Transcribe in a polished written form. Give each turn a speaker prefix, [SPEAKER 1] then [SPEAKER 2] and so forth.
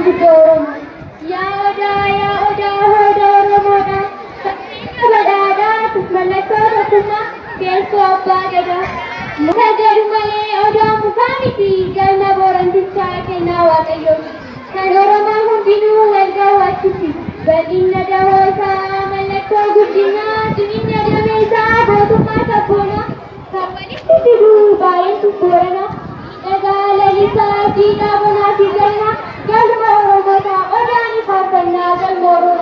[SPEAKER 1] Oromoo. Yaa odaa hooda Oromoodha. Fakkeenya badhaadhaa mallattoo tokkummaa keessoo abbaa gadaa. Muka gadu malee odaa mukaa miti galma boorantichaa kennaa Waaqayyooti. Kan Oromoo hundinuu wal gawwaachisi. Bal'inna dahoosaa mallattoo guddinaa cimina dameesaa gootummaa sabboonaa. Kan walitti fiduu baay'eetu Booranaa. Dhagaa lalisaa jiidhaa bonaa fi galma Oromoodhaa odaan faarfannaa galma Oromoo.